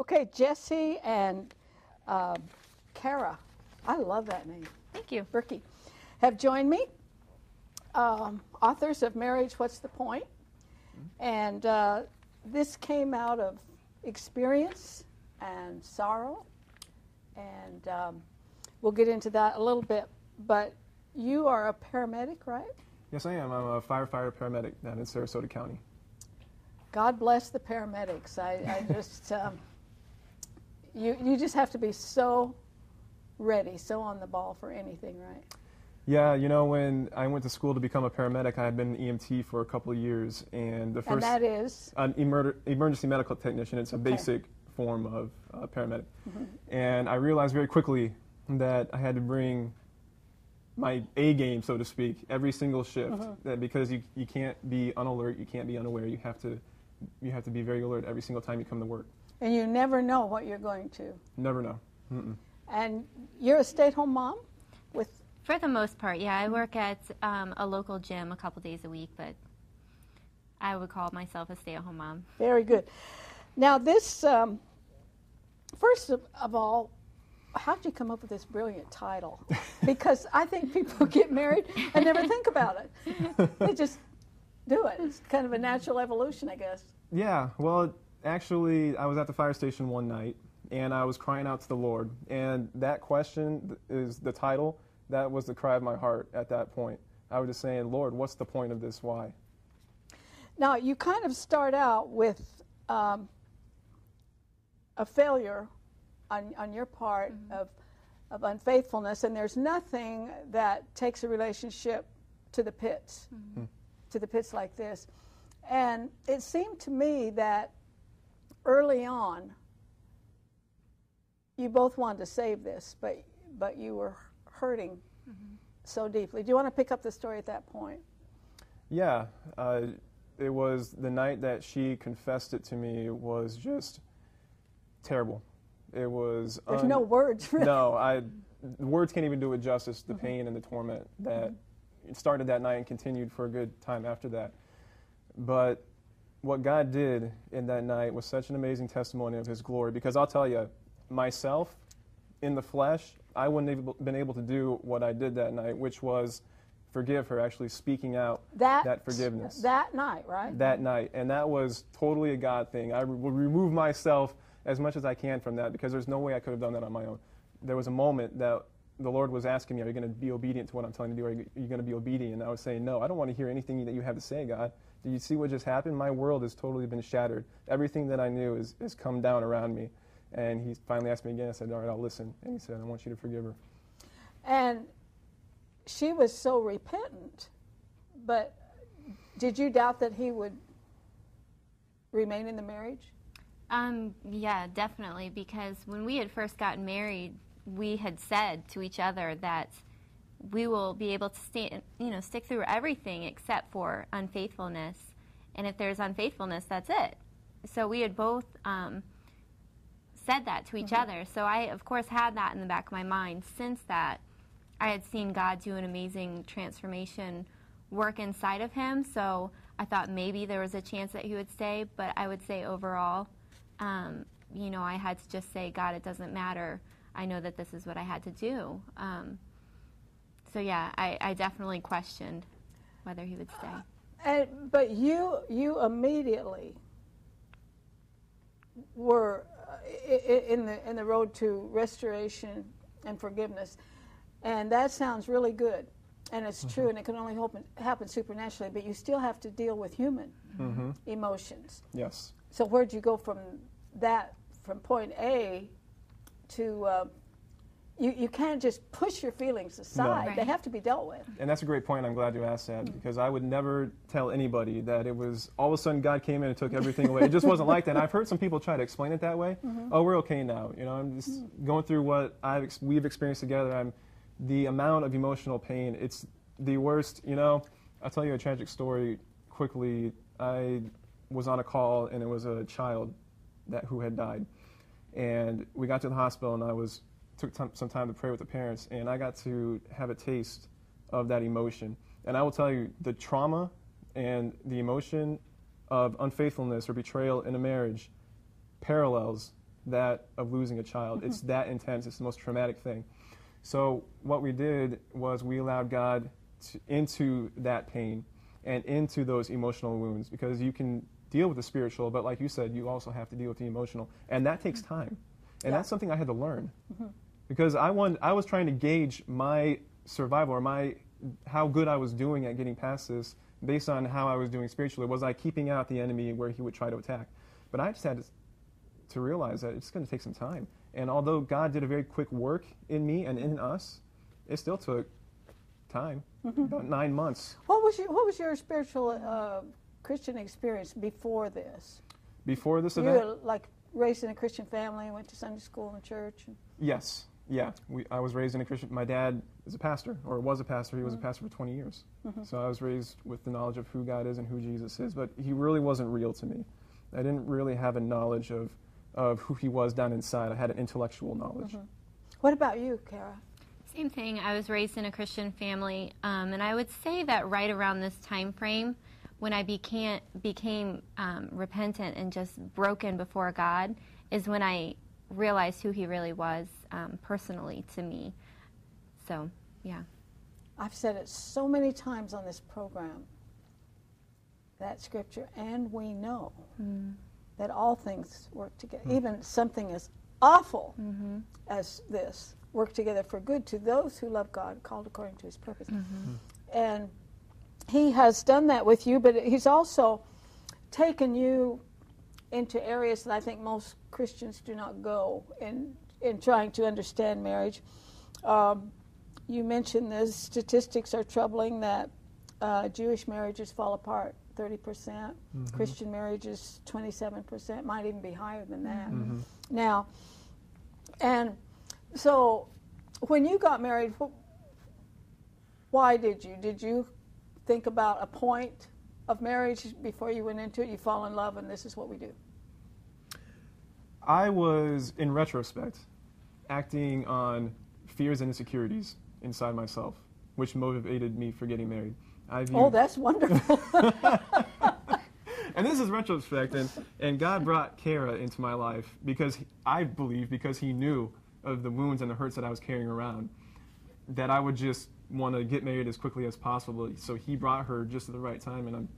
Okay, Jesse and Kara, I love that name. Thank you. Birkey, have joined me. Authors of Marriage, What's the Point? And this came out of experience and sorrow, and we'll get into that a little bit. But you are a paramedic, right? Yes, I am. I'm a firefighter paramedic down in Sarasota County. God bless the paramedics. I just, you just have to be so ready, so on the ball for anything, right? Yeah, you know, when I went to school to become a paramedic, I had been an EMT for a couple of years, and the first... And that is? An emergency medical technician. It's a basic form of paramedic. Mm-hmm. And I realized very quickly that I had to bring my A game, so to speak, every single shift. Mm-hmm. That because you can't be unalert, you can't be unaware. You have to be very alert every single time you come to work. And you never know what you're going to. Never know. Mm-mm. And you're a stay-at-home mom with... For the most part, yeah. I work at a local gym a couple days a week, but I would call myself a stay-at-home mom. Very good. Now this, first of all, how'd you come up with this brilliant title? Because I think people get married and never think about it. They just do it. It's kind of a natural evolution, I guess. Yeah, well, actually, I was at the fire station one night, and I was crying out to the Lord. And that question is the title. That was the cry of my heart at that point. I was just saying, Lord, what's the point of this? Why? Now, you kind of start out with a failure on your part mm-hmm. of unfaithfulness, and there's nothing that takes a relationship to the pits, mm-hmm. to the pits like this. And it seemed to me that early on, you both wanted to save this, but you were hurting mm-hmm. so deeply. Do you want to pick up the story at that point? Yeah. It was the night that she confessed it to me was just terrible. It was... There's no words. Really. No, words can't even do it justice, the mm-hmm. pain and the torment that mm-hmm. started that night and continued for a good time after that. But what God did in that night was such an amazing testimony of His glory, because I'll tell you, myself, in the flesh, I wouldn't have been able to do what I did that night, which was forgive her, actually speaking out that forgiveness. That night, right? That night. And that was totally a God thing. I will remove myself as much as I can from that, because there's no way I could have done that on my own. There was a moment that the Lord was asking me, are you going to be obedient to what I'm telling you to do? Are you going to be obedient? And I was saying, no, I don't want to hear anything that you have to say, God. Do you see what just happened? My world has totally been shattered. Everything that I knew has come down around me. And He finally asked me again. I said, all right, I'll listen. And He said, I want you to forgive her. And she was so repentant, but did you doubt that He would remain in the marriage? Yeah, definitely, because when we had first gotten married, we had said to each other that we will be able to stick through everything except for unfaithfulness. And if there's unfaithfulness, that's it. So we had both said that to each mm-hmm. other. So I, of course, had that in the back of my mind. Since that, I had seen God do an amazing transformation work inside of him. So I thought maybe there was a chance that he would stay. But I would say overall, I had to just say, God, it doesn't matter. I know that this is what I had to do. So yeah, I definitely questioned whether he would stay. But you immediately were in the road to restoration and forgiveness, and that sounds really good, and it's mm-hmm. true, and it can only happen supernaturally. But you still have to deal with human mm-hmm. emotions. Yes. So where'd you go from point A to? You can't just push your feelings aside. No. Right. They have to be dealt with. And that's a great point. I'm glad you asked that, because I would never tell anybody that it was all of a sudden God came in and took everything away. It just wasn't like that. And I've heard some people try to explain it that way. Mm-hmm. Oh, we're okay now. I'm just going through what we've experienced together. The amount of emotional pain, it's the worst. I'll tell you a tragic story quickly. I was on a call, and it was a child who had died. And we got to the hospital, and I took some time to pray with the parents, and I got to have a taste of that emotion. And I will tell you, the trauma and the emotion of unfaithfulness or betrayal in a marriage parallels that of losing a child. It's that intense. It's the most traumatic thing. So what we did was we allowed God into that pain and into those emotional wounds, because you can deal with the spiritual, but like you said, you also have to deal with the emotional, and that takes time. And that's something I had to learn, because I was trying to gauge my survival, or how good I was doing at getting past this based on how I was doing spiritually. Was I keeping out the enemy where he would try to attack? But I just had to realize that it's going to take some time. And although God did a very quick work in me and in us, it still took time, about 9 months. What was your spiritual Christian experience before this? Before this You event? were like raised in a Christian family, went to Sunday school and church. Yes. Yeah. I was raised in a Christian. My dad is a pastor, or was a pastor. He was a pastor for 20 years. So I was raised with the knowledge of who God is and who Jesus is, but he really wasn't real to me. I didn't really have a knowledge of who he was down inside. I had an intellectual knowledge. What about you, Kara? Same thing. I was raised in a Christian family, and I would say that right around this time frame, when I became repentant and just broken before God, is when I realized who he really was personally to me. So, yeah. I've said it so many times on this program, that scripture, and we know that all things work together. Even something as awful as this work together for good to those who love God, called according to his purpose. And he has done that with you, but he's also taken you into areas that I think most Christians do not go in trying to understand marriage. You mentioned the statistics are troubling, that Jewish marriages fall apart 30%, Christian marriages 27%, might even be higher than that. Now, and so when you got married, why did you? Did you think about a point of marriage before you went into it? You fall in love and this is what we do. I was, in retrospect, acting on fears and insecurities inside myself, which motivated me for getting married. Oh, that's wonderful. And this is retrospect, and God brought Kara into my life because I believe, because he knew of the wounds and the hurts that I was carrying around, that I would just want to get married as quickly as possible. So he brought her just at the right time, and I'm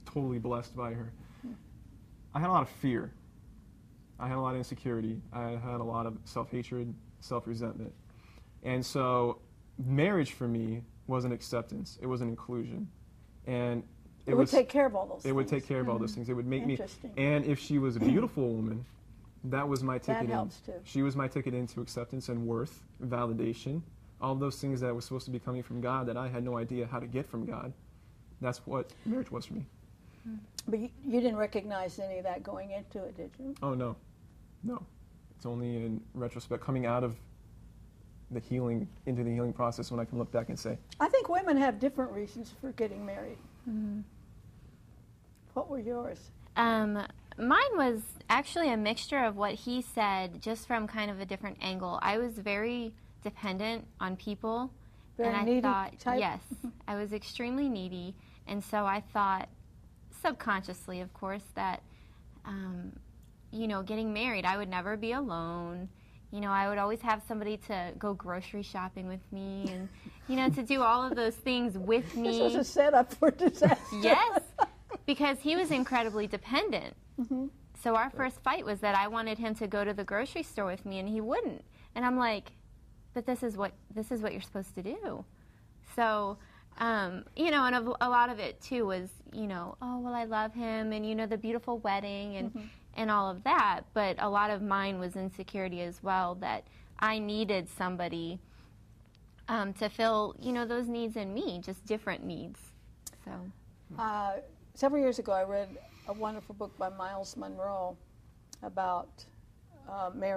totally blessed by her. I had a lot of fear. I had a lot of insecurity. I had a lot of self-hatred, self-resentment. And so marriage for me was an acceptance. It was an inclusion. And it would take care of all those things. It would take care of all those things. It would make me, and if she was a beautiful woman, that was my ticket in. That helps too. She was my ticket into acceptance and worth, validation, all those things that were supposed to be coming from God that I had no idea how to get from God. That's what marriage was for me. But you didn't recognize any of that going into it, did you? Oh, no. No. It's only in retrospect, coming out of the healing, into the healing process, when I can look back and say. I think women have different reasons for getting married. What were yours? Mine was actually a mixture of what he said, just from kind of a different angle. I was very dependent on people. Very and needy I thought, type? yes, I was extremely needy. And so I thought, subconsciously, of course, that, you know, getting married, I would never be alone. You know, I would always have somebody to go grocery shopping with me and, you know, to do all of those things with me. This was a setup for disaster. Yes, because he was incredibly dependent. So our first fight was that I wanted him to go to the grocery store with me and he wouldn't. And I'm like, but this is what you're supposed to do. So, you know, and a lot of it too was, you know, oh, well, I love him, and, you know, the beautiful wedding and all of that. But a lot of mine was insecurity as well, that I needed somebody to fill, you know, those needs in me, just different needs. So several years ago, I read a wonderful book by Miles Monroe about marriage.